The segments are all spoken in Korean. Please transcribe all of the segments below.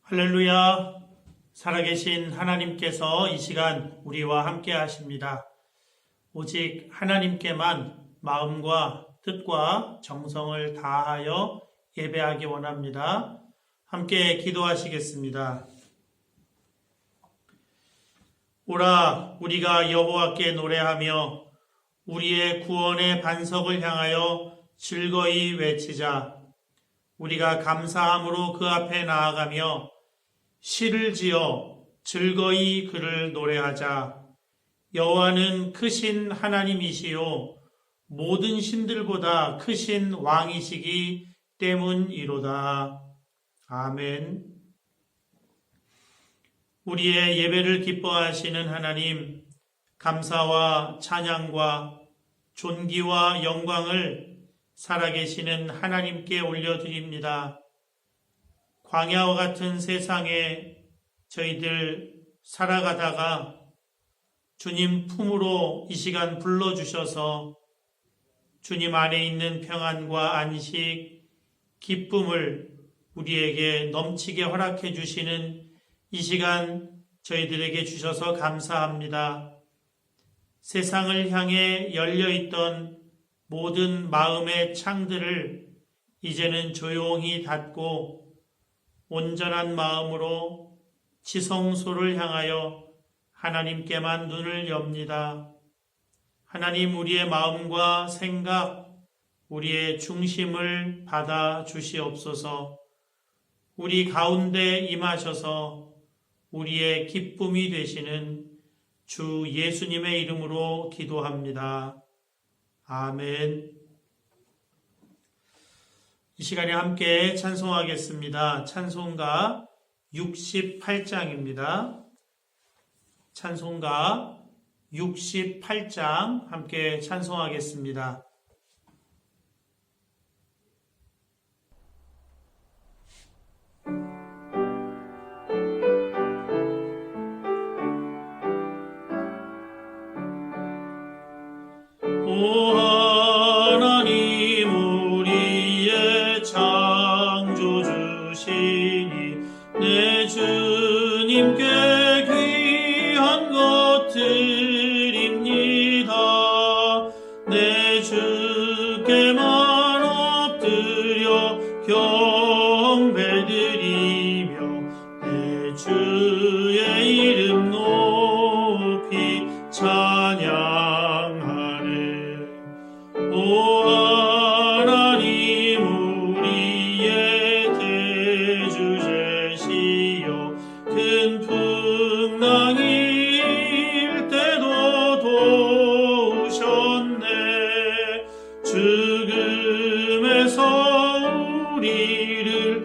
할렐루야! 살아계신 하나님께서 이 시간 우리와 함께 하십니다. 오직 하나님께만 마음과 뜻과 정성을 다하여 예배하기 원합니다. 함께 기도하시겠습니다. 오라, 우리가 여호와께 노래하며 우리의 구원의 반석을 향하여 즐거이 외치자. 우리가 감사함으로 그 앞에 나아가며 시를 지어 즐거이 그를 노래하자. 여호와는 크신 하나님이시요 모든 신들보다 크신 왕이시기 때문이로다. 아멘. 우리의 예배를 기뻐하시는 하나님, 감사와 찬양과 존귀와 영광을 살아계시는 하나님께 올려드립니다. 광야와 같은 세상에 저희들 살아가다가 주님 품으로 이 시간 불러주셔서 주님 안에 있는 평안과 안식, 기쁨을 우리에게 넘치게 허락해 주시는 이 시간 저희들에게 주셔서 감사합니다. 세상을 향해 열려있던 모든 마음의 창들을 이제는 조용히 닫고 온전한 마음으로 지성소를 향하여 하나님께만 눈을 엽니다. 하나님, 우리의 마음과 생각, 우리의 중심을 받아 주시옵소서. 우리 가운데 임하셔서 우리의 기쁨이 되시는 주 예수님의 이름으로 기도합니다. 아멘. 이 시간에 함께 찬송하겠습니다. 찬송가 68장입니다. 찬송가 68장 함께 찬송하겠습니다. 오 하나님, 우리의 창조주시니 내 주님께 귀한 것 드립니다. 내 주께만 엎드려 경배드리며 내 주의 이름 높이 찬양하네. 오 하나님, 우리의 대주 되시어 큰 풍랑일 때도 도우셨네. 죽음에서 우리를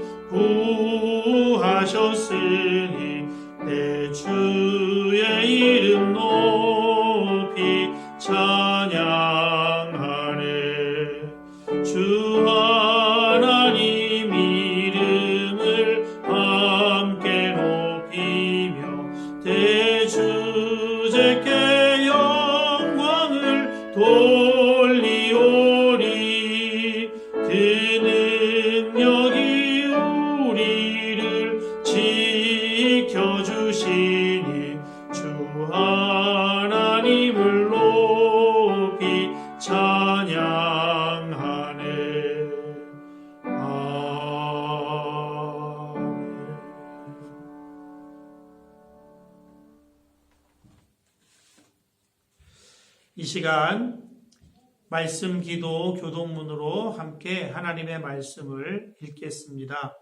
구하셨으니 내 주의 이름 높이 찬양하네. 주 하나님 이름을 함께 높이며 대주제께 영광을 돌리오리. 그 능력이 우리를 지켜주시니 주 하나님을 높이 찬양하네. 아멘. 이 시간 말씀 기도 교동문으로 함께 하나님의 말씀을 읽겠습니다.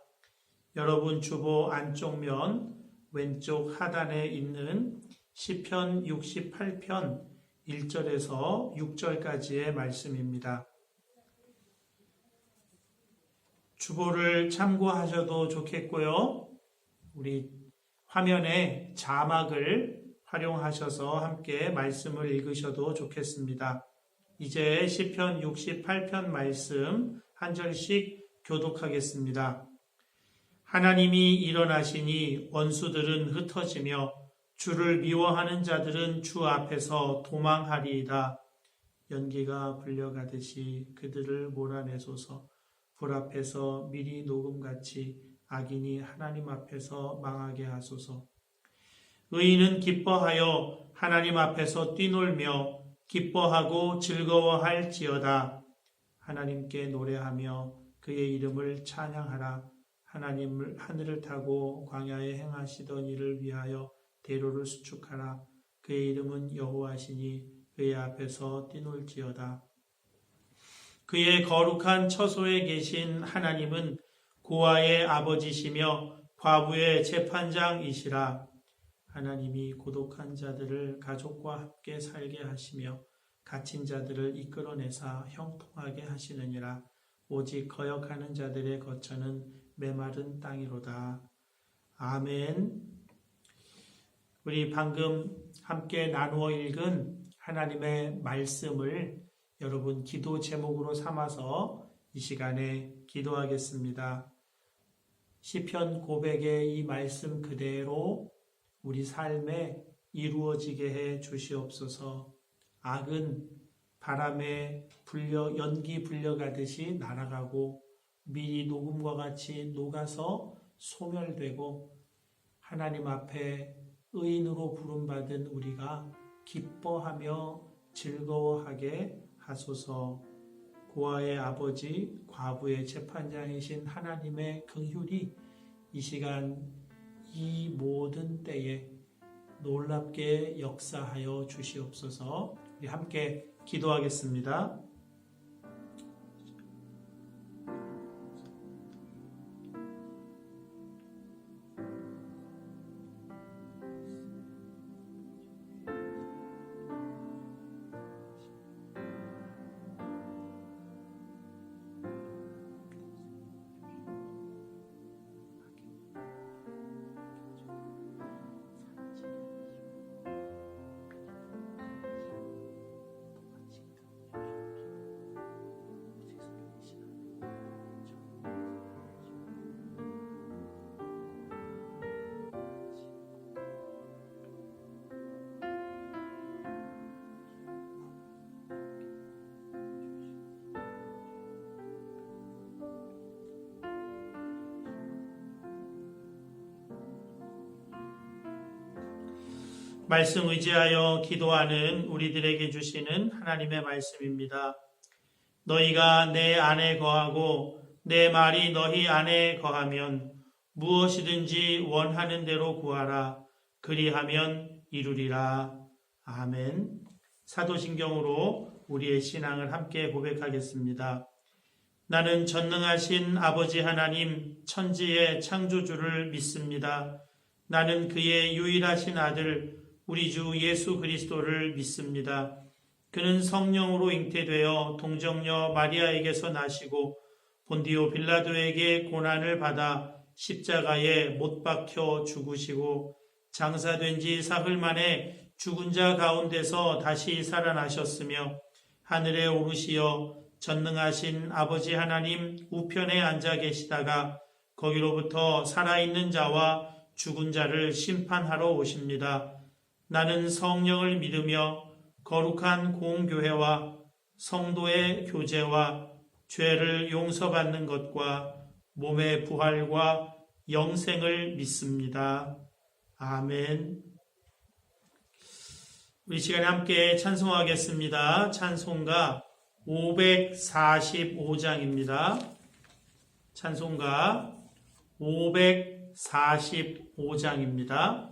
여러분 주보 안쪽면 왼쪽 하단에 있는 시편 68편 1절에서 6절까지의 말씀입니다. 주보를 참고하셔도 좋겠고요. 우리 화면에 자막을 활용하셔서 함께 말씀을 읽으셔도 좋겠습니다. 이제 시편 68편 말씀 한 절씩 교독하겠습니다. 하나님이 일어나시니 원수들은 흩어지며 주를 미워하는 자들은 주 앞에서 도망하리이다. 연기가 불려가듯이 그들을 몰아내소서. 불 앞에서 미리 녹음같이 악인이 하나님 앞에서 망하게 하소서. 의인은 기뻐하여 하나님 앞에서 뛰놀며 기뻐하고 즐거워할지어다. 하나님께 노래하며 그의 이름을 찬양하라. 하나님을 하늘을 타고 광야에 행하시던 일을 위하여 대로를 수축하라. 그의 이름은 여호와시니 그의 앞에서 뛰놀지어다. 그의 거룩한 처소에 계신 하나님은 고아의 아버지시며 과부의 재판장이시라. 하나님이 고독한 자들을 가족과 함께 살게 하시며 갇힌 자들을 이끌어내사 형통하게 하시느니라. 오직 거역하는 자들의 거처는 메마른 땅이로다. 아멘. 우리 방금 함께 나누어 읽은 하나님의 말씀을 여러분 기도 제목으로 삼아서 이 시간에 기도하겠습니다. 시편 고백의 이 말씀 그대로 우리 삶에 이루어지게 해 주시옵소서. 악은 바람에 연기 불려가듯이 날아가고 미리 녹음과 같이 녹아서 소멸되고 하나님 앞에 의인으로 부름받은 우리가 기뻐하며 즐거워하게 하소서. 고아의 아버지, 과부의 재판장이신 하나님의 긍휼이 이 시간 이 모든 때에 놀랍게 역사하여 주시옵소서. 우리 함께 기도하겠습니다. 말씀 의지하여 기도하는 우리들에게 주시는 하나님의 말씀입니다. 너희가 내 안에 거하고 내 말이 너희 안에 거하면 무엇이든지 원하는 대로 구하라. 그리하면 이루리라. 아멘. 사도신경으로 우리의 신앙을 함께 고백하겠습니다. 나는 전능하신 아버지 하나님 천지의 창조주를 믿습니다. 나는 그의 유일하신 아들 우리 주 예수 그리스도를 믿습니다. 그는 성령으로 잉태되어 동정녀 마리아에게서 나시고 본디오 빌라도에게 고난을 받아 십자가에 못 박혀 죽으시고 장사된 지 사흘 만에 죽은 자 가운데서 다시 살아나셨으며 하늘에 오르시어 전능하신 아버지 하나님 우편에 앉아 계시다가 거기로부터 살아있는 자와 죽은 자를 심판하러 오십니다. 나는 성령을 믿으며 거룩한 공교회와 성도의 교제와 죄를 용서받는 것과 몸의 부활과 영생을 믿습니다. 아멘. 우리 시간에 함께 찬송하겠습니다. 찬송가 545장입니다. 찬송가 545장입니다.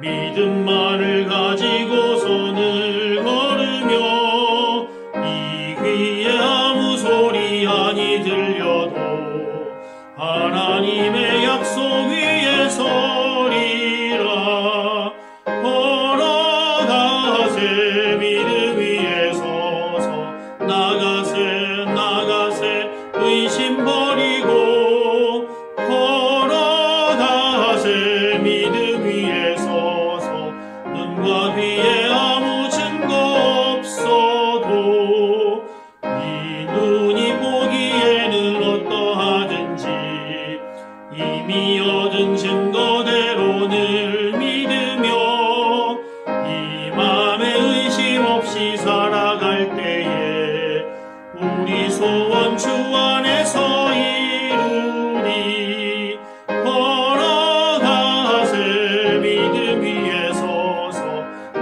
믿음만을 가지고 손을 걸으며 이 귀에 아무 소리 아니 들려도 하나님의 약속 위에 서리라.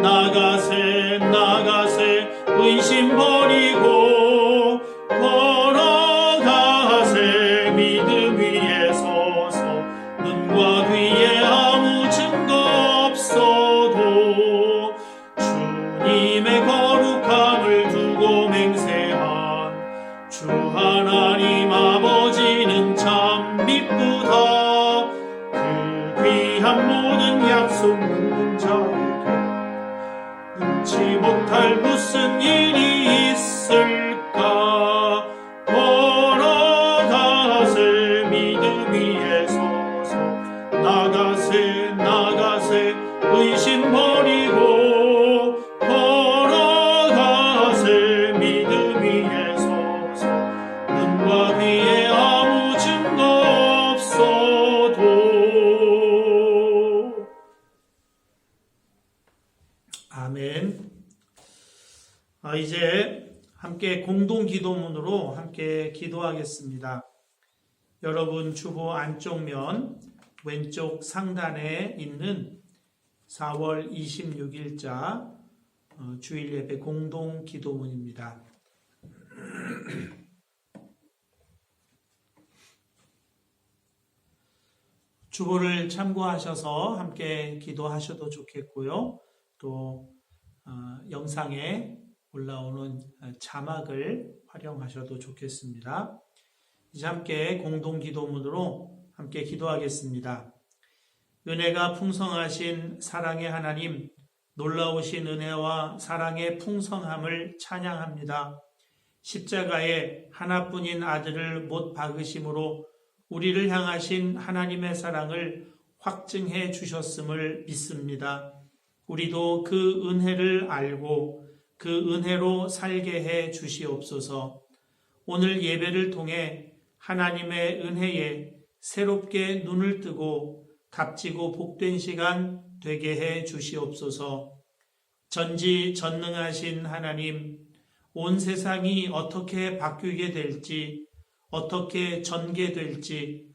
나가세 나가세 의심 버리고 걸어가세 믿음 위에 서서 눈과 귀에 아무 증거 없어도 주님의 거룩함을 두고 맹세한 주 하나님 아버지는 참 미쁘다. 그 귀한 모든 약속 묻는 자에게 능치 못할 무슨 일이 있을까. 걸어가세 믿음 위에 서서 나가세 나가세 의심 버리고 걸어가세 믿음 위에 서서 눈과 귀에 아무 증거 없어도. 아멘. 이제 함께 공동 기도문으로 함께 기도하겠습니다. 여러분 주보 안쪽 면 왼쪽 상단에 있는 4월 26일자 주일 예배 공동 기도문입니다. 주보를 참고하셔서 함께 기도하셔도 좋겠고요. 또 영상에 올라오는 자막을 활용하셔도 좋겠습니다. 이제 함께 공동 기도문으로 함께 기도하겠습니다. 은혜가 풍성하신 사랑의 하나님, 놀라우신 은혜와 사랑의 풍성함을 찬양합니다. 십자가에 하나뿐인 아들을 못 박으심으로 우리를 향하신 하나님의 사랑을 확증해 주셨음을 믿습니다. 우리도 그 은혜를 알고 그 은혜로 살게 해 주시옵소서. 오늘 예배를 통해 하나님의 은혜에 새롭게 눈을 뜨고 값지고 복된 시간 되게 해 주시옵소서. 전지전능하신 하나님, 온 세상이 어떻게 바뀌게 될지, 어떻게 전개될지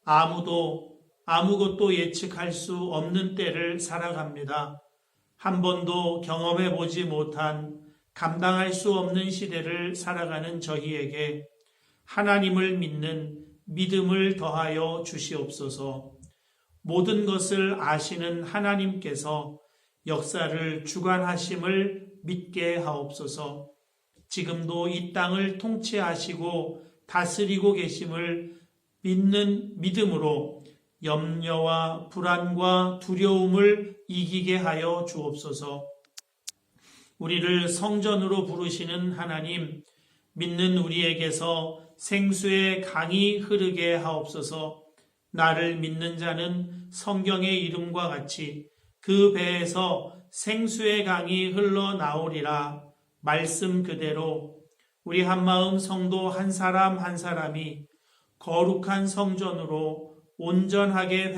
아무것도 예측할 수 없는 때를 살아갑니다. 한 번도 경험해 보지 못한 감당할 수 없는 시대를 살아가는 저희에게 하나님을 믿는 믿음을 더하여 주시옵소서. 모든 것을 아시는 하나님께서 역사를 주관하심을 믿게 하옵소서. 지금도 이 땅을 통치하시고 다스리고 계심을 믿는 믿음으로 염려와 불안과 두려움을 이기게 하여 주옵소서. 우리를 성전으로 부르시는 하나님, 믿는 우리에게서 생수의 강이 흐르게 하옵소서. 나를 믿는 자는 성경의 이름과 같이 그 배에서 생수의 강이 흘러나오리라. 말씀 그대로 우리 한마음 성도 한 사람 한 사람이 거룩한 성전으로 온전하게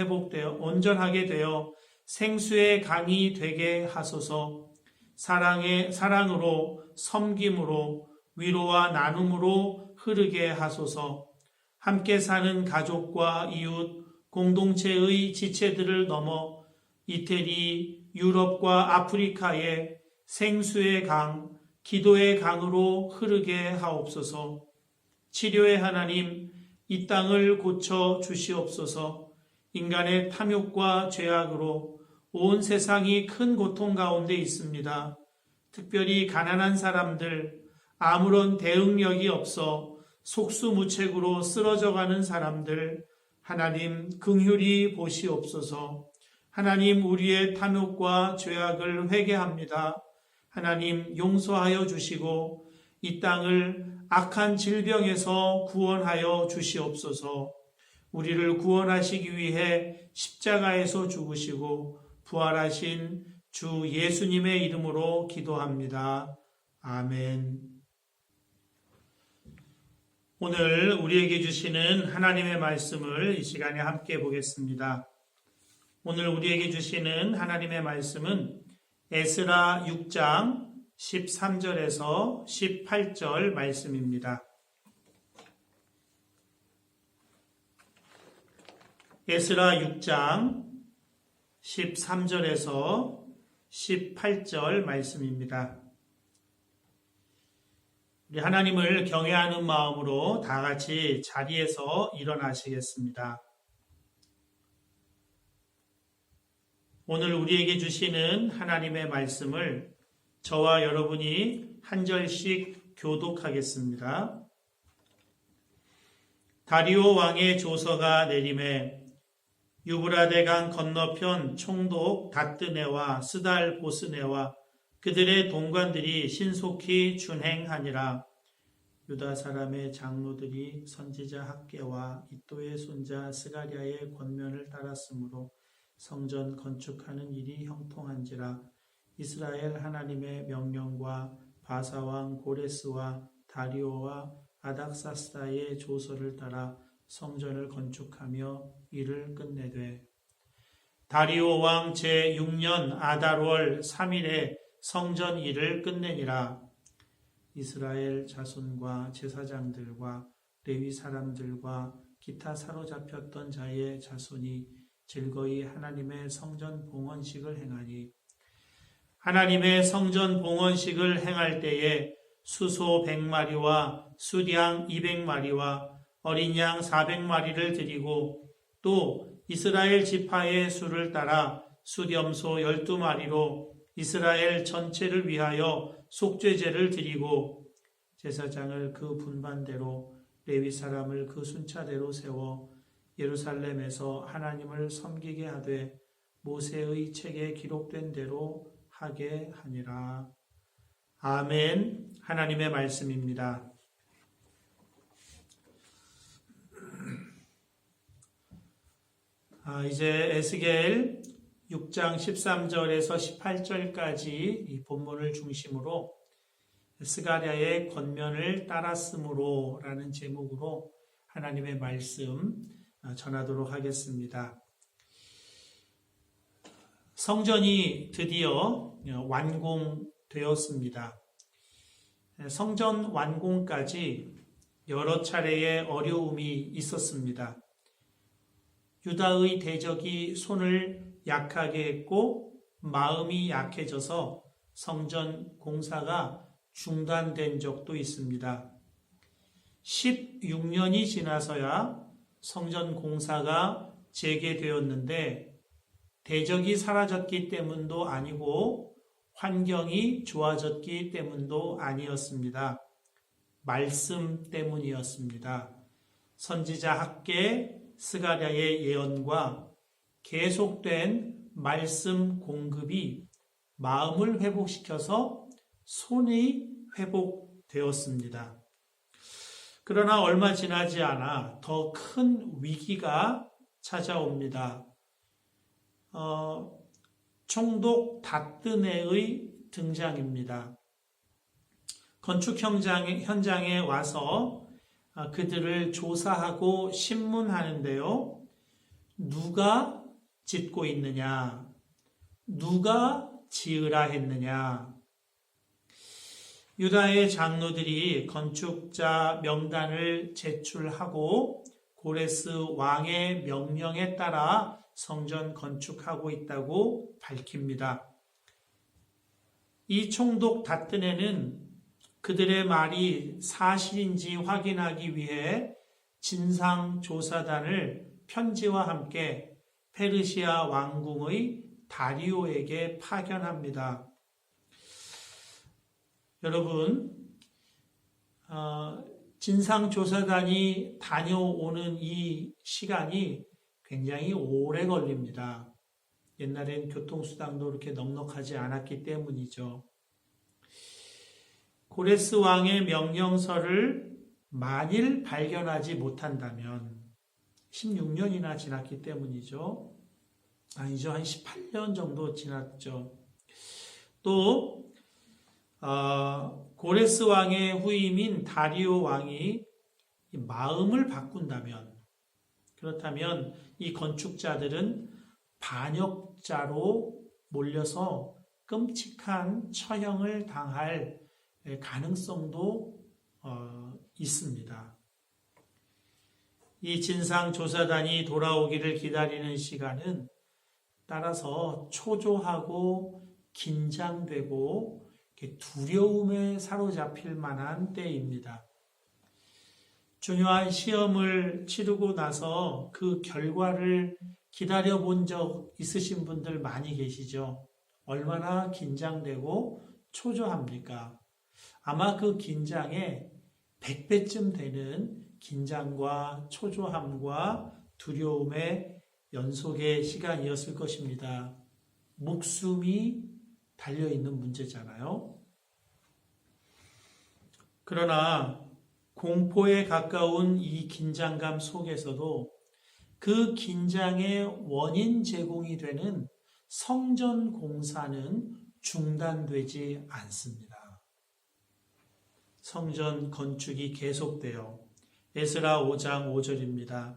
되어 생수의 강이 되게 하소서. 사랑으로 섬김으로 위로와 나눔으로 흐르게 하소서. 함께 사는 가족과 이웃, 공동체의 지체들을 넘어 이태리, 유럽과 아프리카에 생수의 강, 기도의 강으로 흐르게 하옵소서. 치료의 하나님, 이 땅을 고쳐 주시옵소서. 인간의 탐욕과 죄악으로 온 세상이 큰 고통 가운데 있습니다. 특별히 가난한 사람들, 아무런 대응력이 없어 속수무책으로 쓰러져가는 사람들, 하나님 긍휼히 보시옵소서. 하나님 우리의 탐욕과 죄악을 회개합니다. 하나님 용서하여 주시고 이 땅을 악한 질병에서 구원하여 주시옵소서. 우리를 구원하시기 위해 십자가에서 죽으시고 부활하신 주 예수님의 이름으로 기도합니다. 아멘. 오늘 우리에게 주시는 하나님의 말씀을 이 시간에 함께 보겠습니다. 오늘 우리에게 주시는 하나님의 말씀은 에스라 6장 13절에서 18절 말씀입니다. 에스라 6장 13절에서 18절 말씀입니다. 우리 하나님을 경외하는 마음으로 다 같이 자리에서 일어나시겠습니다. 오늘 우리에게 주시는 하나님의 말씀을 저와 여러분이 한 절씩 교독하겠습니다. 다리오 왕의 조서가 내림에 유브라데강 건너편 총독 다뜨네와 스달 보스네와 그들의 동관들이 신속히 준행하니라. 유다 사람의 장로들이 선지자 학개와 이또의 손자 스가랴의 권면을 따랐으므로 성전 건축하는 일이 형통한지라. 이스라엘 하나님의 명령과 바사왕 고레스와 다리오와 아닥사스다의 조서를 따라 성전을 건축하며 일을 끝내되 다리오 왕 제6년 아달월 3일에 성전 일을 끝내니라. 이스라엘 자손과 제사장들과 레위 사람들과 기타 사로잡혔던 자의 자손이 즐거이 하나님의 성전 봉헌식을 행하니 하나님의 성전 봉헌식을 행할 때에 수소 100마리와 수량 200마리와 어린 양 400마리를 드리고 또 이스라엘 지파의 수를 따라 수렴소 12마리로 이스라엘 전체를 위하여 속죄제를 드리고 제사장을 그 분반대로 레위 사람을 그 순차대로 세워 예루살렘에서 하나님을 섬기게 하되 모세의 책에 기록된 대로 하게 하니라. 아멘. 하나님의 말씀입니다. 이제 에스겔 6장 13절에서 18절까지 이 본문을 중심으로 스가랴의 권면을 따랐으므로 라는 제목으로 하나님의 말씀 전하도록 하겠습니다. 성전이 드디어 완공되었습니다. 성전 완공까지 여러 차례의 어려움이 있었습니다. 유다의 대적이 손을 약하게 했고 마음이 약해져서 성전 공사가 중단된 적도 있습니다. 16년이 지나서야 성전 공사가 재개되었는데 대적이 사라졌기 때문도 아니고 환경이 좋아졌기 때문도 아니었습니다. 말씀 때문이었습니다. 선지자 학개 스가랴의 예언과 계속된 말씀 공급이 마음을 회복시켜서 손이 회복되었습니다. 그러나 얼마 지나지 않아 더 큰 위기가 찾아옵니다. 총독 다뜨네의 등장입니다. 건축 현장에 와서 그들을 조사하고 신문하는데요. 누가 짓고 있느냐? 누가 지으라 했느냐? 유다의 장로들이 건축자 명단을 제출하고 고레스 왕의 명령에 따라 성전 건축하고 있다고 밝힙니다. 이 총독 다뜨네는 그들의 말이 사실인지 확인하기 위해 진상조사단을 편지와 함께 페르시아 왕궁의 다리오에게 파견합니다. 여러분, 진상조사단이 다녀오는 이 시간이 굉장히 오래 걸립니다. 옛날엔 교통수단도 이렇게 넉넉하지 않았기 때문이죠. 고레스 왕의 명령서를 만일 발견하지 못한다면 16년이나 지났기 때문이죠. 아니죠. 한 18년 정도 지났죠. 또 고레스 왕의 후임인 다리오 왕이 마음을 바꾼다면, 그렇다면 이 건축자들은 반역자로 몰려서 끔찍한 처형을 당할 가능성도 있습니다. 이 진상조사단이 돌아오기를 기다리는 시간은 따라서 초조하고 긴장되고 두려움에 사로잡힐 만한 때입니다. 중요한 시험을 치르고 나서 그 결과를 기다려 본 적 있으신 분들 많이 계시죠? 얼마나 긴장되고 초조합니까? 아마 그 긴장에 100배쯤 되는 긴장과 초조함과 두려움의 연속의 시간이었을 것입니다. 목숨이 달려있는 문제잖아요. 그러나 공포에 가까운 이 긴장감 속에서도 그 긴장의 원인 제공이 되는 성전 공사는 중단되지 않습니다. 성전 건축이 계속되어 에스라 5장 5절입니다.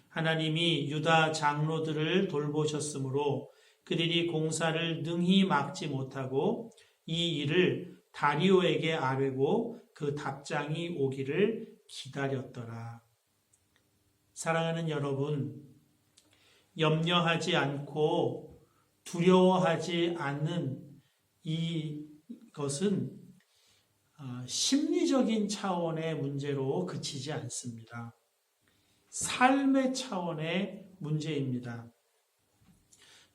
하나님이 유다 장로들을 돌보셨으므로 그들이 공사를 능히 막지 못하고 이 일을 다리오에게 아뢰고 그 답장이 오기를 기다렸더라. 사랑하는 여러분, 염려하지 않고 두려워하지 않는 이것은 심리적인 차원의 문제로 그치지 않습니다. 삶의 차원의 문제입니다.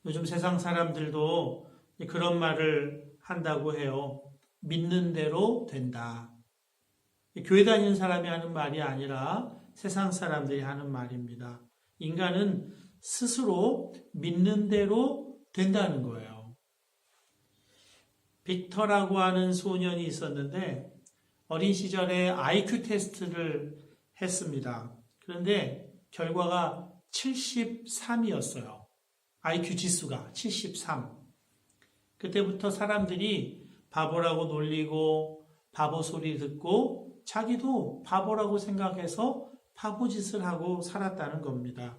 요즘 세상 사람들도 그런 말을 한다고 해요. 믿는 대로 된다. 교회 다니는 사람이 하는 말이 아니라 세상 사람들이 하는 말입니다. 인간은 스스로 믿는 대로 된다는 거예요. 빅터라고 하는 소년이 있었는데 어린 시절에 IQ 테스트를 했습니다. 그런데 결과가 73이었어요. IQ 지수가 73. 그때부터 사람들이 바보라고 놀리고 바보 소리 듣고 자기도 바보라고 생각해서 바보짓을 하고 살았다는 겁니다.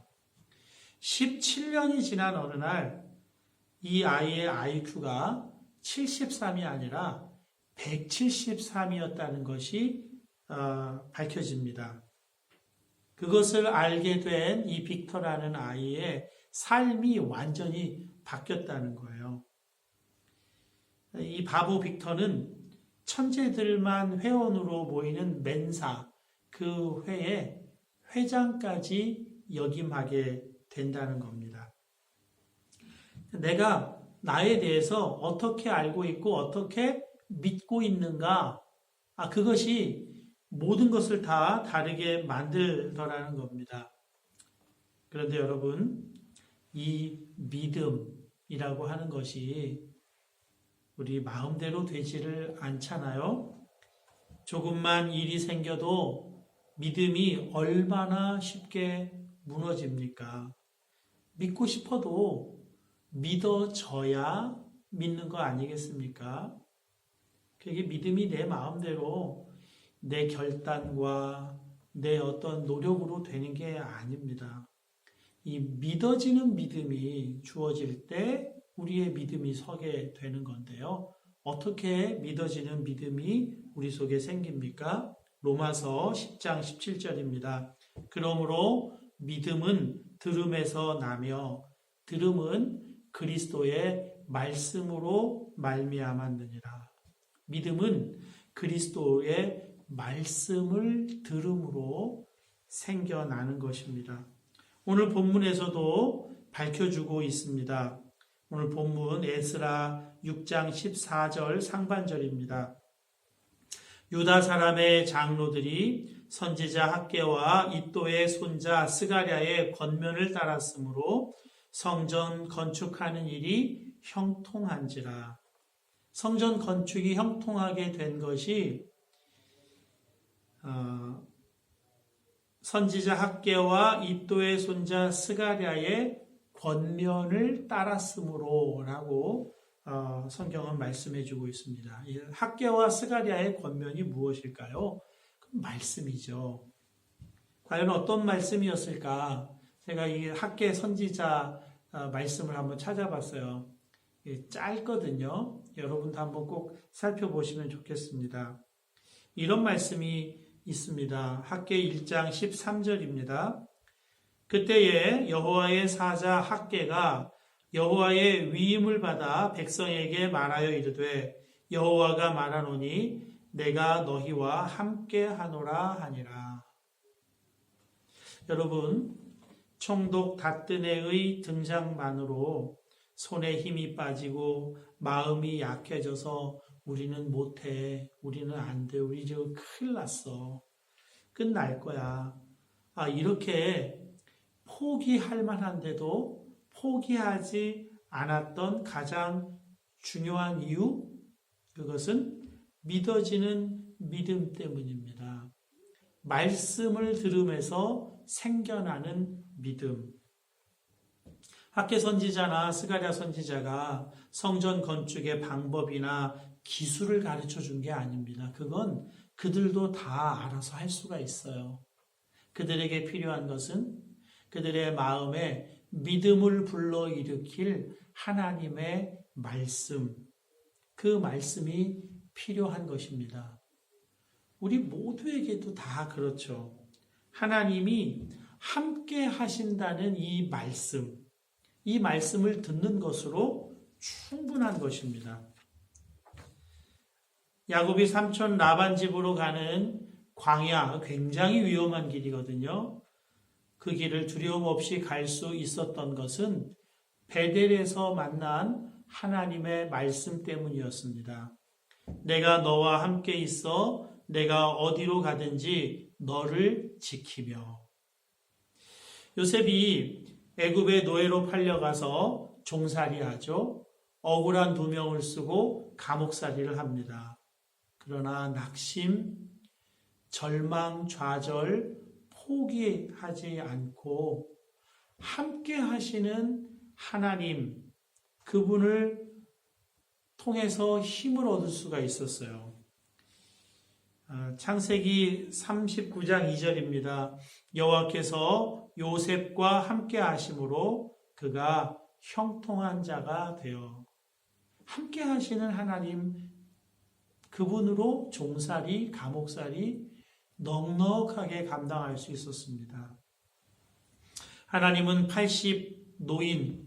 17년이 지난 어느 날 이 아이의 IQ가 73이 아니라 173이었다는 것이 밝혀집니다. 그것을 알게 된 이 빅터라는 아이의 삶이 완전히 바뀌었다는 거예요. 이 바보 빅터는 천재들만 회원으로 모이는 멘사, 그 회에 회장까지 역임하게 된다는 겁니다. 내가 나에 대해서 어떻게 알고 있고 어떻게 믿고 있는가, 그것이 모든 것을 다 다르게 만들더라는 겁니다. 그런데 여러분, 이 믿음이라고 하는 것이 우리 마음대로 되지를 않잖아요. 조금만 일이 생겨도 믿음이 얼마나 쉽게 무너집니까? 믿고 싶어도 믿어져야 믿는 거 아니겠습니까? 그게 믿음이 내 마음대로 내 결단과 내 어떤 노력으로 되는 게 아닙니다. 이 믿어지는 믿음이 주어질 때 우리의 믿음이 서게 되는 건데요. 어떻게 믿어지는 믿음이 우리 속에 생깁니까? 로마서 10장 17절입니다. 그러므로 믿음은 들음에서 나며 들음은 그리스도의 말씀으로 말미암았느니라. 믿음은 그리스도의 말씀을 들음으로 생겨나는 것입니다. 오늘 본문에서도 밝혀주고 있습니다. 오늘 본문 에스라 6장 14절 상반절입니다. 유다 사람의 장로들이 선지자 학개와 이도의 손자 스가랴의 권면을 따랐으므로 성전 건축하는 일이 형통한지라. 성전 건축이 형통하게 된 것이 선지자 학개와 이도의 손자 스가랴의 권면을 따랐으므로 라고 성경은 말씀해 주고 있습니다. 이 학개와 스가랴의 권면이 무엇일까요? 말씀이죠. 과연 어떤 말씀이었을까? 제가 이 학개 선지자 말씀을 한번 찾아봤어요. 짧거든요. 여러분도 한번 꼭 살펴보시면 좋겠습니다. 이런 말씀이 있습니다. 학개 1장 13절입니다. 그때에 여호와의 사자 학개가 여호와의 위임을 받아 백성에게 말하여 이르되 여호와가 말하노니 내가 너희와 함께 하노라 하니라. 여러분, 총독 다뜨네의 등장만으로 손에 힘이 빠지고 마음이 약해져서 우리는 못해, 우리는 안 돼, 우리 지금 큰일 났어, 끝날 거야. 이렇게 포기할 만한데도 포기하지 않았던 가장 중요한 이유, 그것은 믿어지는 믿음 때문입니다. 말씀을 들으면서 생겨나는 믿음. 학개 선지자나 스가랴 선지자가 성전 건축의 방법이나 기술을 가르쳐 준 게 아닙니다. 그건 그들도 다 알아서 할 수가 있어요. 그들에게 필요한 것은 그들의 마음에 믿음을 불러일으킬 하나님의 말씀, 그 말씀이 필요한 것입니다. 우리 모두에게도 다 그렇죠. 하나님이 함께 하신다는 이 말씀을 듣는 것으로 충분한 것입니다. 야곱이 삼촌 라반 집으로 가는 광야, 굉장히 위험한 길이거든요. 그 길을 두려움 없이 갈 수 있었던 것은 베델에서 만난 하나님의 말씀 때문이었습니다. 내가 너와 함께 있어 내가 어디로 가든지 너를 지키며. 요셉이 애굽의 노예로 팔려가서 종살이하죠. 억울한 누명을 쓰고 감옥살이를 합니다. 그러나 낙심, 절망, 좌절, 포기하지 않고 함께 하시는 하나님, 그분을 통해서 힘을 얻을 수가 있었어요. 창세기 39장 2절입니다. 여호와께서 요셉과 함께 하심으로 그가 형통한 자가 되어. 함께 하시는 하나님, 그분으로 종살이, 감옥살이 넉넉하게 감당할 수 있었습니다. 하나님은 80 노인,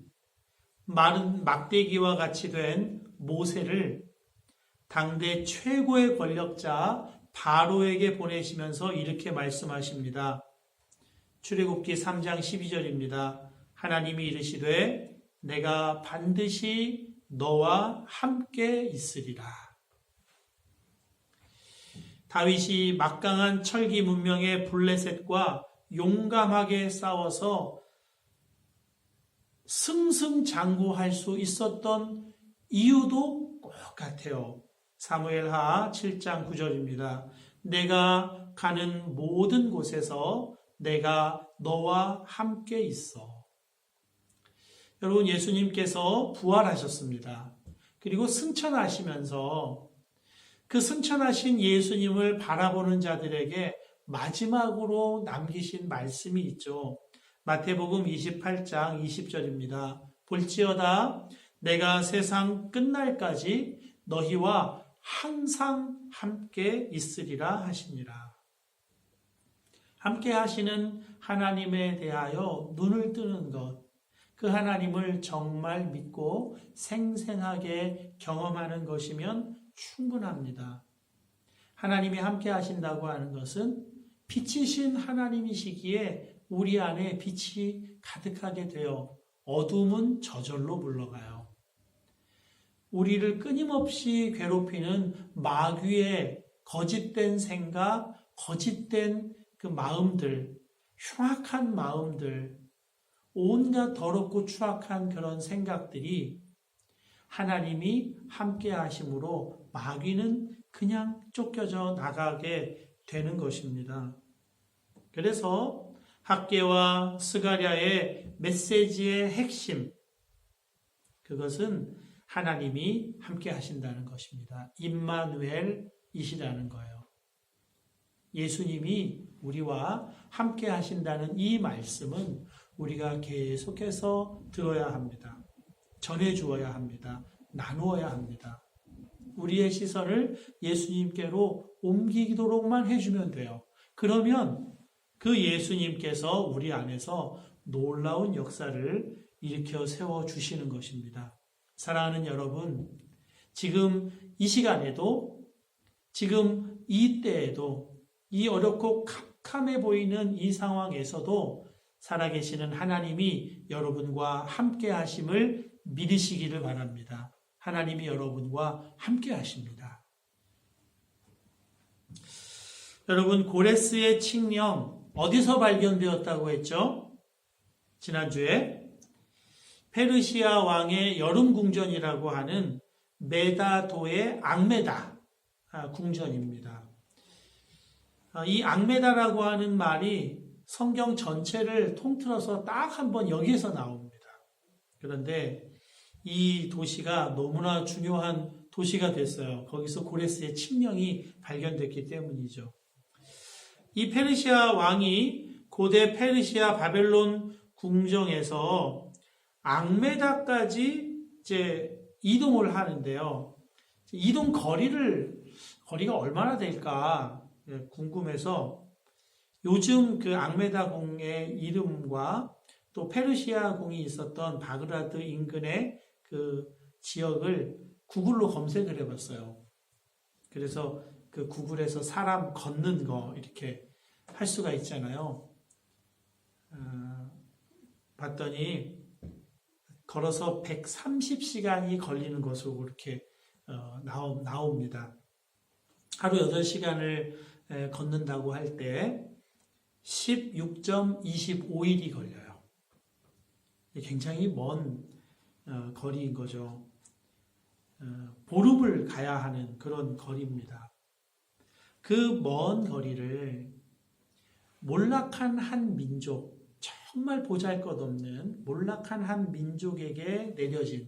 마른 막대기와 같이 된 모세를 당대 최고의 권력자 바로에게 보내시면서 이렇게 말씀하십니다. 출애굽기 3장 12절입니다. 하나님이 이르시되 내가 반드시 너와 함께 있으리라. 다윗이 막강한 철기 문명의 블레셋과 용감하게 싸워서 승승장구할 수 있었던 이유도 똑같아요. 사무엘하 7장 9절입니다. 내가 가는 모든 곳에서 내가 너와 함께 있어. 여러분, 예수님께서 부활하셨습니다. 그리고 승천하시면서 그 승천하신 예수님을 바라보는 자들에게 마지막으로 남기신 말씀이 있죠. 마태복음 28장 20절입니다. 볼지어다 내가 세상 끝날까지 너희와 항상 함께 있으리라 하시니라. 함께 하시는 하나님에 대하여 눈을 뜨는 것, 그 하나님을 정말 믿고 생생하게 경험하는 것이면 충분합니다. 하나님이 함께 하신다고 하는 것은 빛이신 하나님이시기에 우리 안에 빛이 가득하게 되어 어둠은 저절로 물러가요. 우리를 끊임없이 괴롭히는 마귀의 거짓된 생각, 거짓된 그 마음들, 흉악한 마음들, 온갖 더럽고 추악한 그런 생각들이 하나님이 함께 하심으로 마귀는 그냥 쫓겨져 나가게 되는 것입니다. 그래서 학개와 스가랴의 메시지의 핵심, 그것은 하나님이 함께 하신다는 것입니다. 임마누엘이시라는 거예요. 예수님이 우리와 함께 하신다는 이 말씀은 우리가 계속해서 들어야 합니다. 전해주어야 합니다. 나누어야 합니다. 우리의 시선을 예수님께로 옮기도록만 해주면 돼요. 그러면 그 예수님께서 우리 안에서 놀라운 역사를 일으켜 세워주시는 것입니다. 사랑하는 여러분, 지금 이 시간에도, 지금 이 때에도, 이 어렵고 캄캄해 보이는 이 상황에서도 살아계시는 하나님이 여러분과 함께 하심을 믿으시기를 바랍니다. 하나님이 여러분과 함께 하십니다. 여러분, 고레스의 칙령 어디서 발견되었다고 했죠? 지난주에 페르시아 왕의 여름 궁전이라고 하는 메다도의 앙메다 궁전입니다. 이 앙메다라고 하는 말이 성경 전체를 통틀어서 딱 한 번 여기에서 나옵니다. 그런데 이 도시가 너무나 중요한 도시가 됐어요. 거기서 고레스의 칙령이 발견됐기 때문이죠. 이 페르시아 왕이 고대 페르시아 바벨론 궁정에서 앙메다까지 이제 이동을 하는데요. 이동 거리가 얼마나 될까 궁금해서 요즘 그 앙메다 궁의 이름과 또 페르시아 궁이 있었던 바그다드 인근의 그 지역을 구글로 검색을 해봤어요. 그래서 그 구글에서 사람 걷는 거 이렇게 할 수가 있잖아요. 봤더니 걸어서 130시간이 걸리는 것으로 이렇게 나옵니다. 하루 8시간을 걷는다고 할 때 16.25일이 걸려요. 굉장히 먼 거리인 거죠. 보름을 가야 하는 그런 거리입니다. 그 먼 거리를 몰락한 한 민족, 정말 보잘것없는 몰락한 한 민족에게 내려진,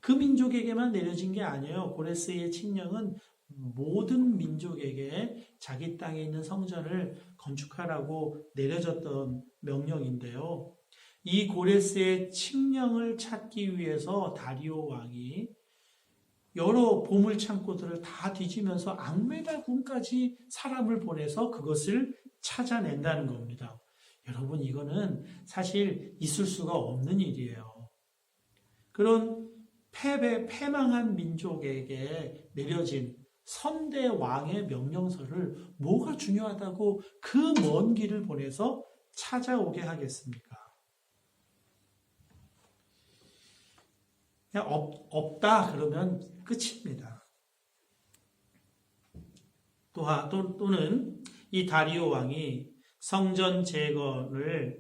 그 민족에게만 내려진 게 아니에요. 고레스의 칙령은 모든 민족에게 자기 땅에 있는 성전을 건축하라고 내려졌던 명령인데요. 이 고레스의 칙령을 찾기 위해서 다리오 왕이 여러 보물 창고들을 다 뒤지면서 앙메다 궁까지 사람을 보내서 그것을 찾아낸다는 겁니다. 여러분, 이거는 사실 있을 수가 없는 일이에요. 그런 패망한 민족에게 내려진 선대 왕의 명령서를 뭐가 중요하다고 그 먼 길을 보내서 찾아오게 하겠습니까? 그냥 없다 그러면 끝입니다. 또는 이 다리오 왕이 성전 재건을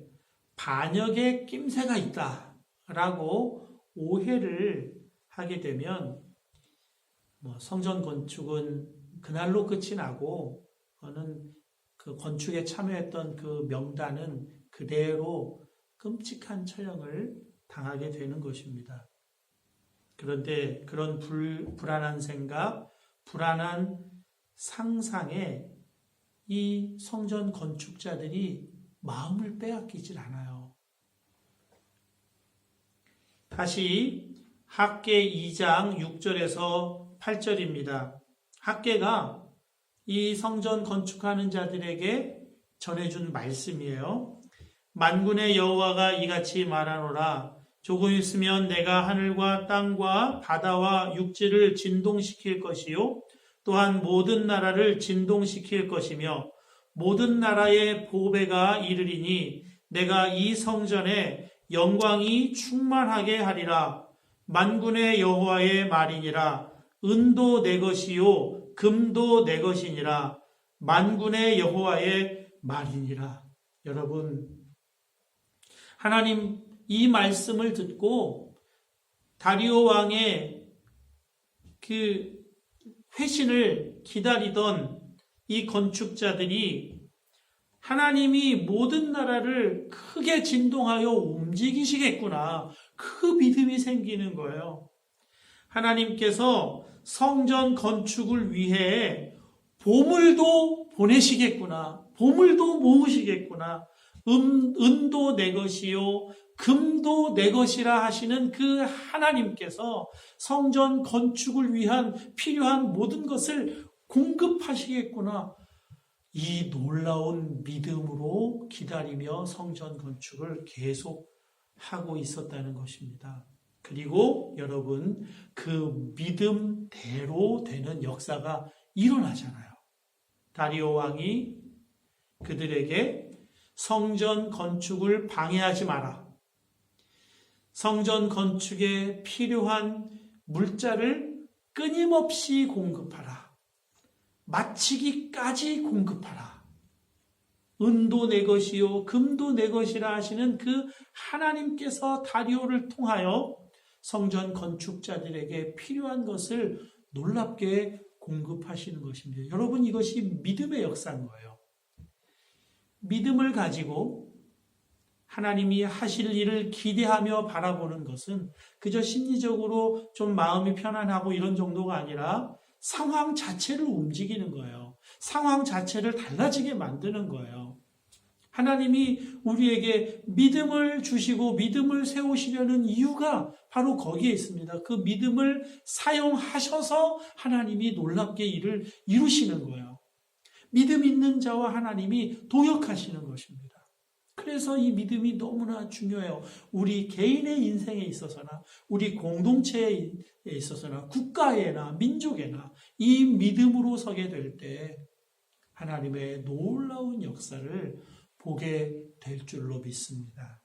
반역의 낌새가 있다라고 오해를 하게 되면 성전 건축은 그날로 끝이 나고 그 건축에 참여했던 그 명단은 그대로 끔찍한 처형을 당하게 되는 것입니다. 그런데 그런 불안한 생각, 불안한 상상에 이 성전 건축자들이 마음을 빼앗기질 않아요. 다시 학개 2장 6절에서 8절입니다. 학개가 이 성전 건축하는 자들에게 전해준 말씀이에요. 만군의 여호와가 이같이 말하노라. 조금 있으면 내가 하늘과 땅과 바다와 육지를 진동시킬 것이요 또한 모든 나라를 진동시킬 것이며 모든 나라의 보배가 이르리니 내가 이 성전에 영광이 충만하게 하리라. 만군의 여호와의 말이니라. 은도 내 것이요 금도 내 것이니라. 만군의 여호와의 말이니라. 여러분, 하나님 이 말씀을 듣고 다리오 왕의 그 회신을 기다리던 이 건축자들이 하나님이 모든 나라를 크게 진동하여 움직이시겠구나. 그 믿음이 생기는 거예요. 하나님께서 성전 건축을 위해 보물도 보내시겠구나. 보물도 모으시겠구나. 은도 내 것이요 금도 내 것이라 하시는 그 하나님께서 성전 건축을 위한 필요한 모든 것을 공급하시겠구나. 이 놀라운 믿음으로 기다리며 성전 건축을 계속 하고 있었다는 것입니다. 그리고 여러분, 그 믿음대로 되는 역사가 일어나잖아요. 다리오 왕이 그들에게 성전 건축을 방해하지 마라. 성전 건축에 필요한 물자를 끊임없이 공급하라. 마치기까지 공급하라. 은도 내 것이요 금도 내 것이라 하시는 그 하나님께서 다리오를 통하여 성전 건축자들에게 필요한 것을 놀랍게 공급하시는 것입니다. 여러분, 이것이 믿음의 역사인 거예요. 믿음을 가지고 하나님이 하실 일을 기대하며 바라보는 것은 그저 심리적으로 좀 마음이 편안하고 이런 정도가 아니라 상황 자체를 움직이는 거예요. 상황 자체를 달라지게 만드는 거예요. 하나님이 우리에게 믿음을 주시고 믿음을 세우시려는 이유가 바로 거기에 있습니다. 그 믿음을 사용하셔서 하나님이 놀랍게 일을 이루시는 거예요. 믿음 있는 자와 하나님이 동역하시는 것입니다. 그래서 이 믿음이 너무나 중요해요. 우리 개인의 인생에 있어서나 우리 공동체에 있어서나 국가에나 민족에나 이 믿음으로 서게 될 때 하나님의 놀라운 역사를 보게 될 줄로 믿습니다.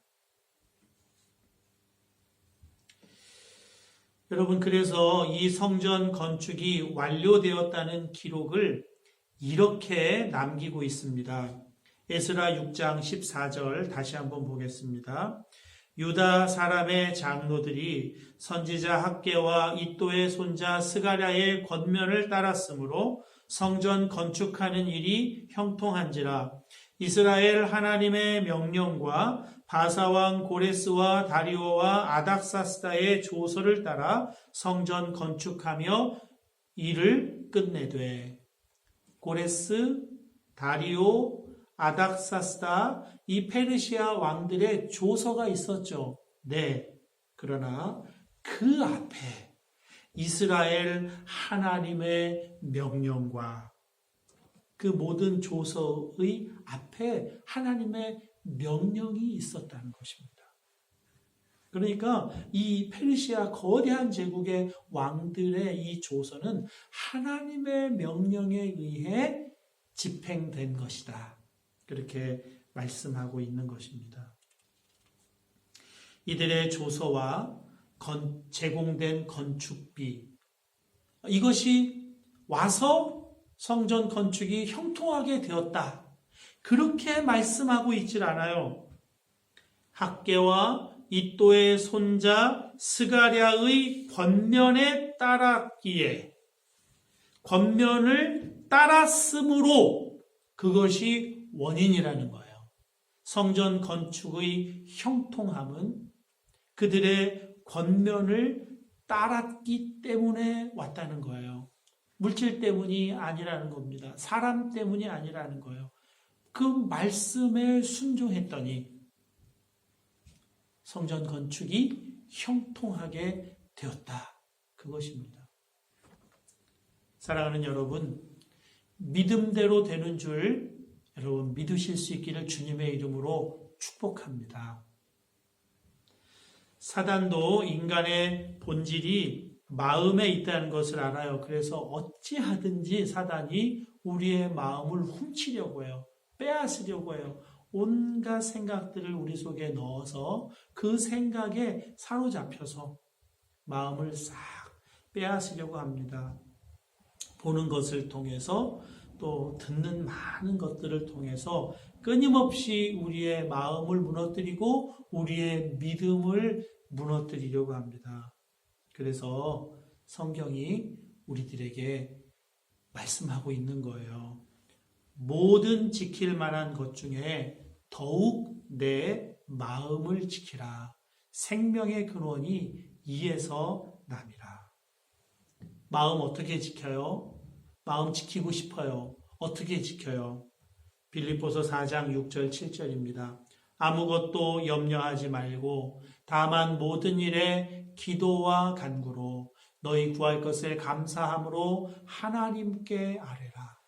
여러분, 그래서 이 성전 건축이 완료되었다는 기록을 이렇게 남기고 있습니다. 에스라 6장 14절 다시 한번 보겠습니다. 유다 사람의 장로들이 선지자 학개와 이도의 손자 스가랴의 권면을 따랐으므로 성전 건축하는 일이 형통한지라. 이스라엘 하나님의 명령과 바사왕 고레스와 다리오와 아닥사스다의 조서를 따라 성전 건축하며 일을 끝내되. 고레스, 다리오, 아닥사스다, 이 페르시아 왕들의 조서가 있었죠. 네. 그러나 그 앞에 이스라엘 하나님의 명령과 그 모든 조서의 앞에 하나님의 명령이 있었다는 것입니다. 그러니까 이 페르시아 거대한 제국의 왕들의 이 조서는 하나님의 명령에 의해 집행된 것이다. 그렇게 말씀하고 있는 것입니다. 이들의 조서와 제공된 건축비, 이것이 와서 성전 건축이 형통하게 되었다. 그렇게 말씀하고 있질 않아요. 학개와 이도의 손자 스가랴의 권면에 따랐기에, 권면을 따랐으므로 그것이 원인이라는 거예요. 성전 건축의 형통함은 그들의 권면을 따랐기 때문에 왔다는 거예요. 물질 때문이 아니라는 겁니다. 사람 때문이 아니라는 거예요. 그 말씀에 순종했더니 성전 건축이 형통하게 되었다. 그것입니다. 사랑하는 여러분, 믿음대로 되는 줄 여러분 믿으실 수 있기를 주님의 이름으로 축복합니다. 사단도 인간의 본질이 마음에 있다는 것을 알아요. 그래서 어찌하든지 사단이 우리의 마음을 훔치려고 해요. 빼앗으려고 해요. 온갖 생각들을 우리 속에 넣어서 그 생각에 사로잡혀서 마음을 싹 빼앗으려고 합니다. 보는 것을 통해서 또 듣는 많은 것들을 통해서 끊임없이 우리의 마음을 무너뜨리고 우리의 믿음을 무너뜨리려고 합니다. 그래서 성경이 우리들에게 말씀하고 있는 거예요. 모든 지킬 만한 것 중에 더욱 내 마음을 지키라. 생명의 근원이 이에서 남이라. 마음 어떻게 지켜요? 마음 지키고 싶어요. 어떻게 지켜요? 빌립보서 4장 6절 7절입니다. 아무것도 염려하지 말고 다만 모든 일에 기도와 간구로 너희 구할 것을 감사함으로 하나님께 아뢰라.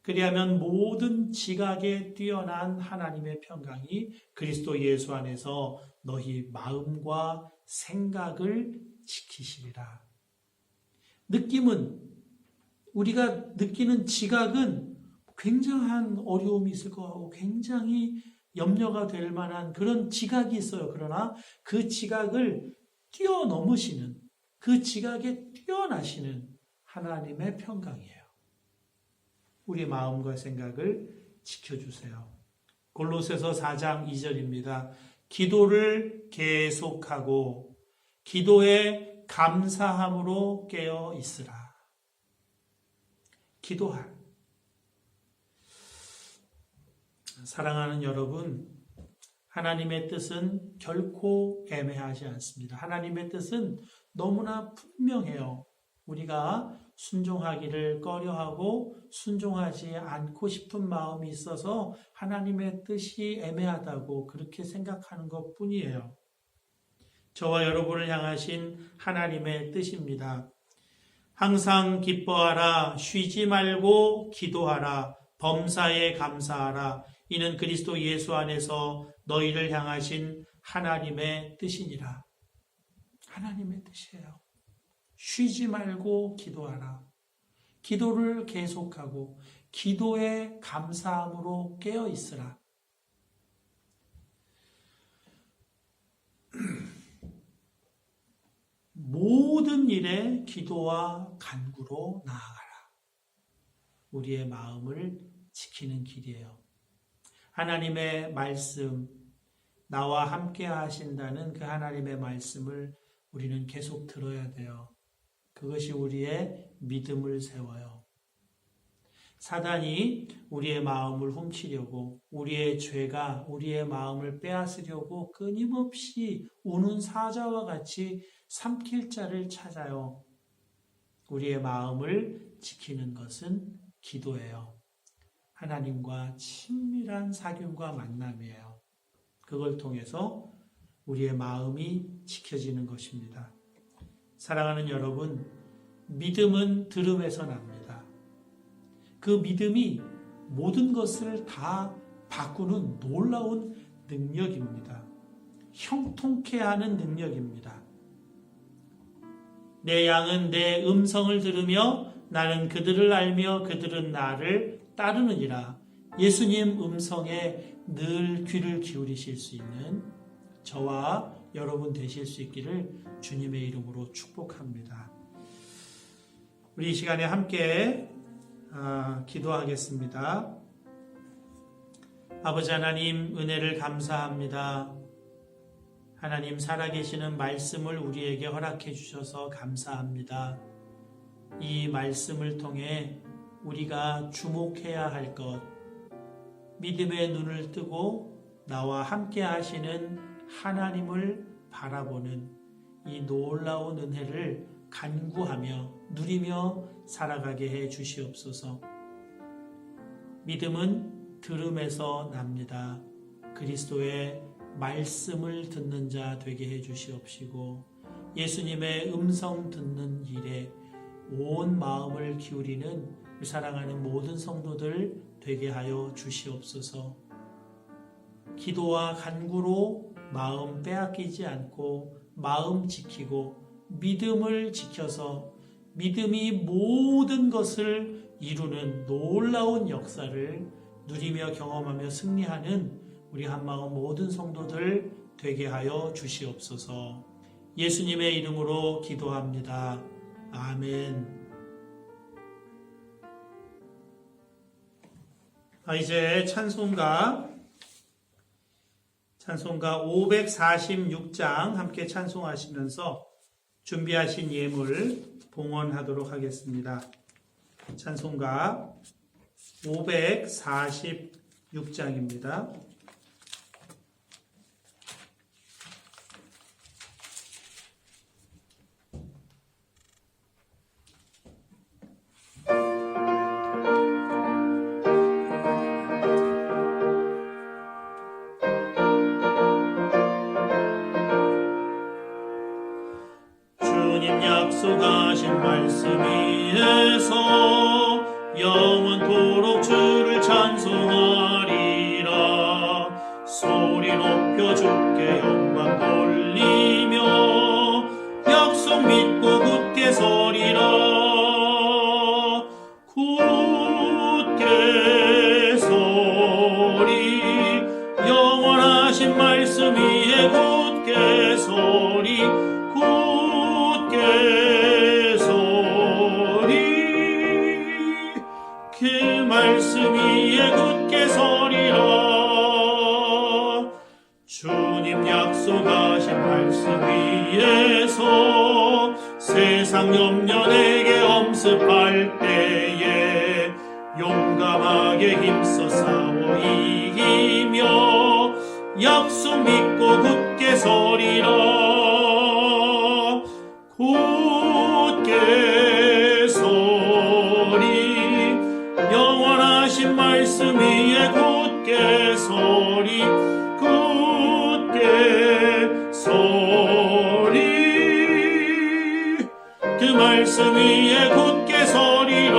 그리하면 모든 지각에 뛰어난 하나님의 평강이 그리스도 예수 안에서 너희 마음과 생각을 지키시리라. 느낌은, 우리가 느끼는 지각은 굉장한 어려움이 있을 것 같고 굉장히 염려가 될 만한 그런 지각이 있어요. 그러나 그 지각을 뛰어넘으시는, 그 지각에 뛰어나시는 하나님의 평강이에요. 우리 마음과 생각을 지켜주세요. 골로새서 4장 2절입니다. 기도를 계속하고 기도에 감사함으로 깨어 있으라. 기도할. 사랑하는 여러분, 하나님의 뜻은 결코 애매하지 않습니다. 하나님의 뜻은 너무나 분명해요. 우리가 순종하기를 꺼려하고 순종하지 않고 싶은 마음이 있어서 하나님의 뜻이 애매하다고 그렇게 생각하는 것뿐이에요. 저와 여러분을 향하신 하나님의 뜻입니다. 항상 기뻐하라, 쉬지 말고 기도하라, 범사에 감사하라. 이는 그리스도 예수 안에서 너희를 향하신 하나님의 뜻이니라. 하나님의 뜻이에요. 쉬지 말고 기도하라. 기도를 계속하고 기도에 감사함으로 깨어 있으라. 모든 일에 기도와 간구로 나아가라. 우리의 마음을 지키는 길이에요. 하나님의 말씀, 나와 함께 하신다는 그 하나님의 말씀을 우리는 계속 들어야 돼요. 그것이 우리의 믿음을 세워요. 사단이 우리의 마음을 훔치려고, 우리의 죄가 우리의 마음을 빼앗으려고 끊임없이 우는 사자와 같이 삼킬 자를 찾아요. 우리의 마음을 지키는 것은 기도예요. 하나님과 친밀한 사귐과 만남이에요. 그걸 통해서 우리의 마음이 지켜지는 것입니다. 사랑하는 여러분, 믿음은 들음에서 납니다. 그 믿음이 모든 것을 다 바꾸는 놀라운 능력입니다. 형통케 하는 능력입니다. 내 양은 내 음성을 들으며 나는 그들을 알며 그들은 나를 따르느니라. 예수님 음성에 늘 귀를 기울이실 수 있는 저와 여러분 되실 수 있기를 주님의 이름으로 축복합니다. 우리 이 시간에 함께 기도하겠습니다. 아버지 하나님, 은혜를 감사합니다. 하나님, 살아계시는 말씀을 우리에게 허락해 주셔서 감사합니다. 이 말씀을 통해 우리가 주목해야 할 것, 믿음의 눈을 뜨고 나와 함께 하시는 하나님을 바라보는 이 놀라운 은혜를 간구하며 누리며 살아가게 해 주시옵소서. 믿음은 들음에서 납니다. 그리스도의 말씀을 듣는 자 되게 해 주시옵시고, 예수님의 음성 듣는 일에 온 마음을 기울이는 사랑하는 모든 성도들 되게 하여 주시옵소서. 기도와 간구로 마음 빼앗기지 않고 마음 지키고 믿음을 지켜서 믿음이 모든 것을 이루는 놀라운 역사를 누리며 경험하며 승리하는 우리 한마음 모든 성도들 되게 하여 주시옵소서. 예수님의 이름으로 기도합니다. 아멘. 이제 찬송가 546장 함께 찬송하시면서 준비하신 예물 봉헌하도록 하겠습니다. 찬송가 546장입니다. 주님 약속하신 말씀 위에서 영원토록 주를 찬송하리라. 소리 높여 주께 영광 돌리며 약속 믿고 굳게 서리라. 굳게 서리 영원하신 말씀 위에 굳게 서리 굳게 서리 그 말씀 위에 굳게 서리라. 주님 약속하신 말씀 위에서 세상 염려 내게 엄습할 때에 용감하게 힘써 싸워 이기며 약속 믿고 굳게 서리라. 굳게 서리 영원하신 말씀 위에 굳게 서리 굳게 서리 그 말씀 위에 굳게 서리라.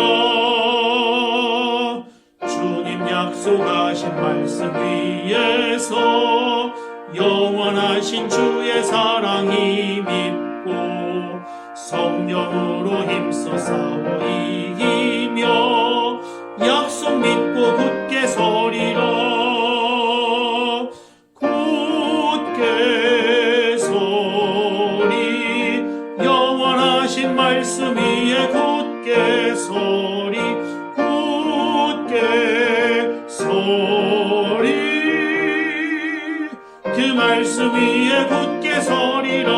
주님 약속하신 말씀 위에서 영원하신 주의 사랑 힘입고 성령으로 힘써 싸워 이기며 약속 믿고 굳게 서리라. 굳게 서리 영원하신 말씀 위에 굳게 서리 굳게 서리 그 말씀 위에 굳게 서리라.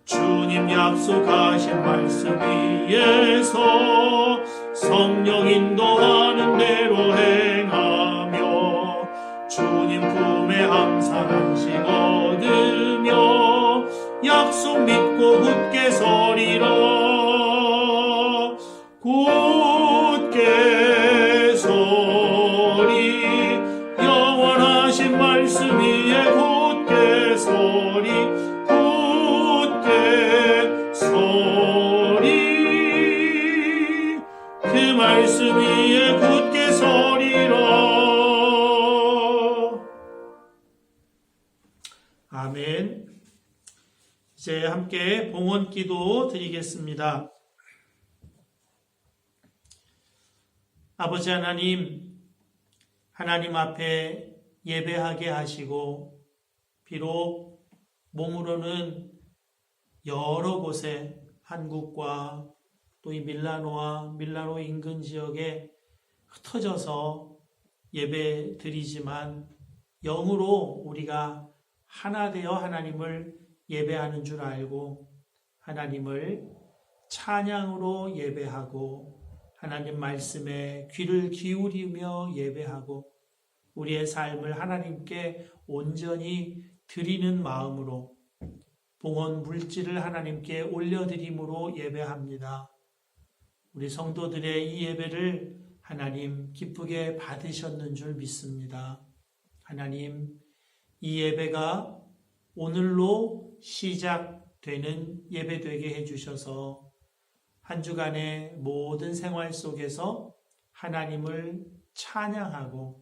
주님 약속하신 말씀 위에서 성령 인도하는 대로 행하며 주님 품에 항상 안식 얻으며 약속 믿고 굳게 서리라. 굳게 서리 영원하신 말씀 위에 굳게 서리 굳게 서리 그 말씀 위에 굳게 서리라. 아멘. 이제 함께 봉헌 기도 드리겠습니다. 아버지 하나님, 하나님 앞에 예배하게 하시고 비록 몸으로는 여러 곳에 한국과 또 이 밀라노와 밀라노 인근 지역에 흩어져서 예배 드리지만 영으로 우리가 하나 되어 하나님을 예배하는 줄 알고 하나님을 찬양으로 예배하고 하나님 말씀에 귀를 기울이며 예배하고 우리의 삶을 하나님께 온전히 드리는 마음으로 봉헌 물질을 하나님께 올려드림으로 예배합니다. 우리 성도들의 이 예배를 하나님 기쁘게 받으셨는 줄 믿습니다. 하나님, 이 예배가 오늘로 시작되는 예배 되게 해주셔서 한 주간의 모든 생활 속에서 하나님을 찬양하고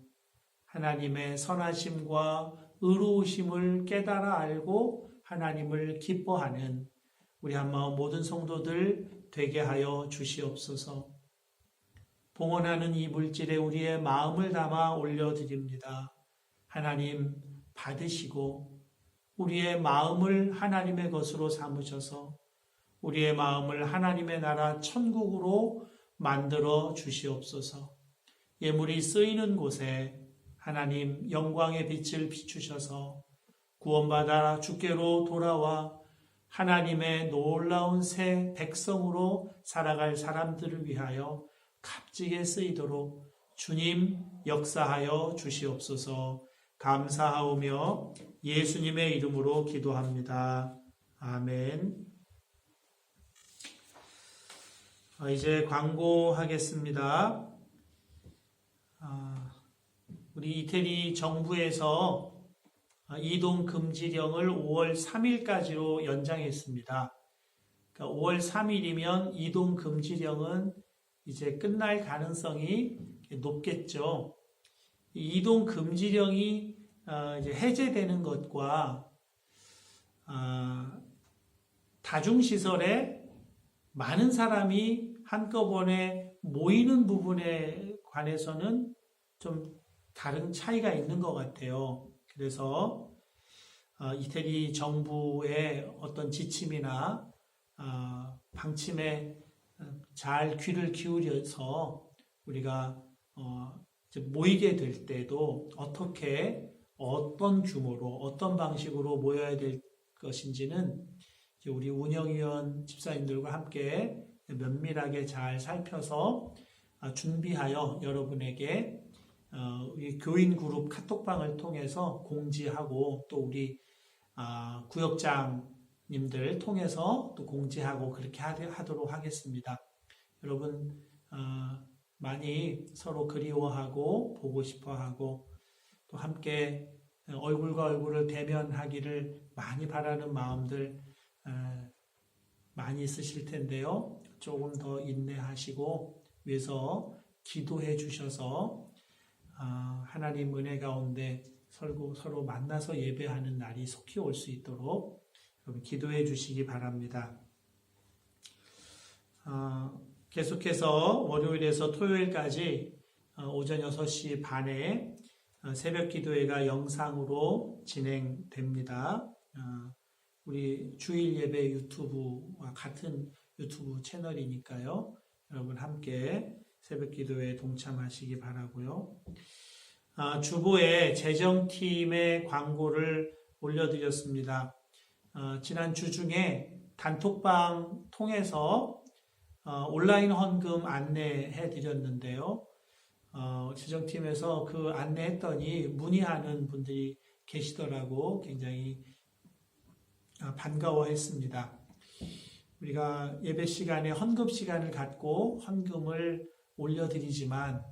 하나님의 선하심과 의로우심을 깨달아 알고 하나님을 기뻐하는 우리 한마음 모든 성도들 되게 하여 주시옵소서. 봉헌하는 이 물질에 우리의 마음을 담아 올려드립니다. 하나님 받으시고 우리의 마음을 하나님의 것으로 삼으셔서 우리의 마음을 하나님의 나라 천국으로 만들어 주시옵소서. 예물이 쓰이는 곳에 하나님 영광의 빛을 비추셔서 구원받아 주께로 돌아와 하나님의 놀라운 새 백성으로 살아갈 사람들을 위하여 값지게 쓰이도록 주님 역사하여 주시옵소서. 감사하오며 예수님의 이름으로 기도합니다. 아멘. 이제 광고하겠습니다. 우리 이태리 정부에서 이동 금지령을 5월 3일까지로 연장했습니다. 그러니까 5월 3일이면 이동 금지령은 이제 끝날 가능성이 높겠죠. 이동 금지령이 이제 해제되는 것과 다중시설에 많은 사람이 한꺼번에 모이는 부분에 관해서는 좀 다른 차이가 있는 것 같아요. 그래서 이태리 정부의 어떤 지침이나 방침에 잘 귀를 기울여서 우리가 모이게 될 때도 어떤 규모로 어떤 방식으로 모여야 될 것인지는 우리 운영위원 집사님들과 함께 면밀하게 잘 살펴서 준비하여 여러분에게 우리 교인 그룹 카톡방을 통해서 공지하고 또 우리 구역장님들 통해서 또 공지하고 그렇게 하도록 하겠습니다. 여러분 많이 서로 그리워하고 보고 싶어하고 또 함께 얼굴과 얼굴을 대면하기를 많이 바라는 마음들 많이 있으실 텐데요. 조금 더 인내하시고 위해서 기도해 주셔서 하나님 은혜 가운데 서로 만나서 예배하는 날이 속히 올 수 있도록 여러분 기도해 주시기 바랍니다. 계속해서 월요일에서 토요일까지 오전 6시 반에 새벽 기도회가 영상으로 진행됩니다. 우리 주일 예배 유튜브와 같은 유튜브 채널이니까요. 여러분 함께 새벽 기도회에 동참하시기 바라고요. 주보에 재정팀의 광고를 올려드렸습니다. 지난 주 중에 단톡방 통해서 온라인 헌금 안내해 드렸는데요. 재정팀에서 그 안내했더니 문의하는 분들이 계시더라고 굉장히 반가워했습니다. 우리가 예배 시간에 헌금 시간을 갖고 헌금을 올려드리지만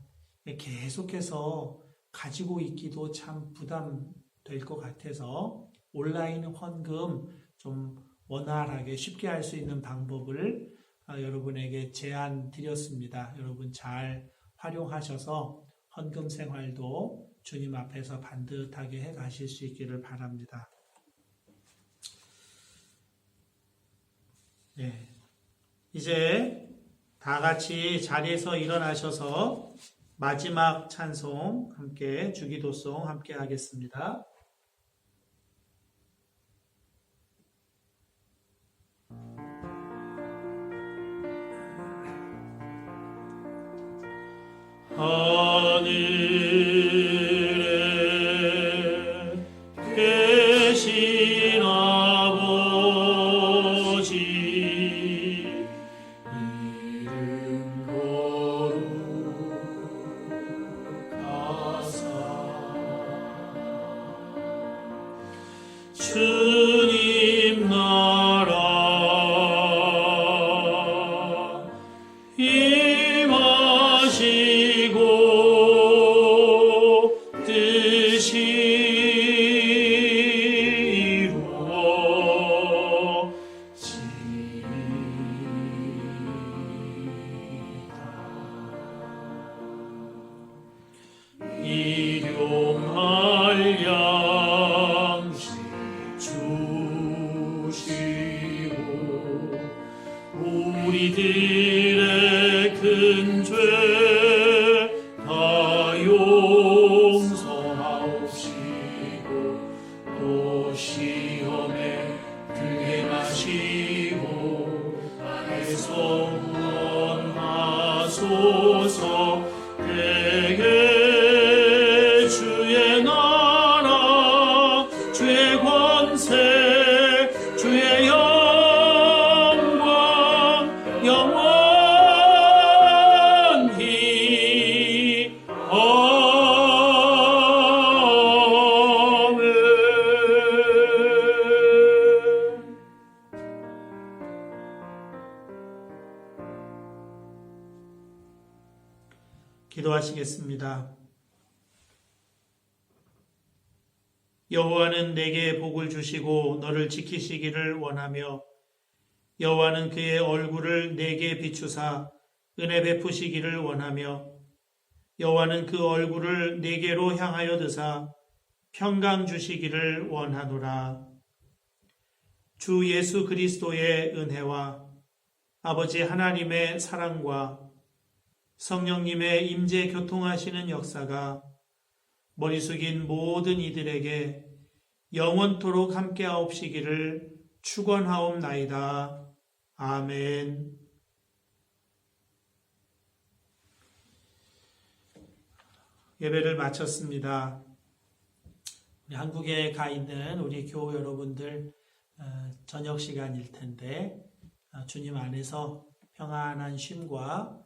계속해서 가지고 있기도 참 부담될 것 같아서 온라인 헌금 좀 원활하게 쉽게 할 수 있는 방법을 여러분에게 제안 드렸습니다. 여러분 잘 활용하셔서 헌금 생활도 주님 앞에서 반듯하게 해 가실 수 있기를 바랍니다. 네. 이제 다 같이 자리에서 일어나셔서 마지막 찬송 함께 주기도송 함께 하겠습니다. 하늘에 계신 아버지 이름 거룩하사 주님 나라 일용할 양식 주시고 우리들의 큰 죄 다 용서하옵시고 또 시험에 들게 마시고 악에서 구원하소서. 대개 주의 나라 주의 권세 주의 영광 영원히 아멘. 기도하시겠습니다. 여호와는 내게 복을 주시고 너를 지키시기를 원하며 여호와는 그의 얼굴을 내게 비추사 은혜 베푸시기를 원하며 여호와는 그 얼굴을 내게로 향하여 드사 평강 주시기를 원하노라. 주 예수 그리스도의 은혜와 아버지 하나님의 사랑과 성령님의 임재 교통하시는 역사가 머리 숙인 모든 이들에게 영원토록 함께하옵시기를 축원하옵나이다. 아멘. 예배를 마쳤습니다. 우리 한국에 가 있는 우리 교우 여러분들 저녁 시간일 텐데 주님 안에서 평안한 쉼과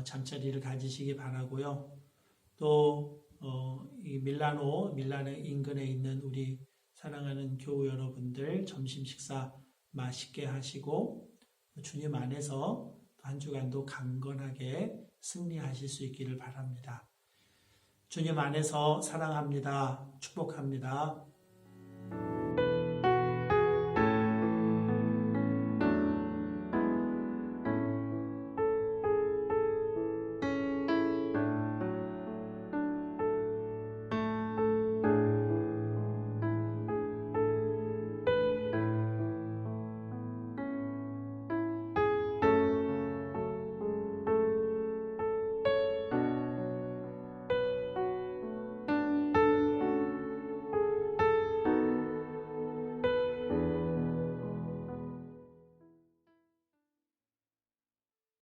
잠자리를 가지시기 바라고요. 또 이 밀라노 인근에 있는 우리 사랑하는 교우 여러분들 점심 식사 맛있게 하시고 주님 안에서 한 주간도 강건하게 승리하실 수 있기를 바랍니다. 주님 안에서 사랑합니다. 축복합니다.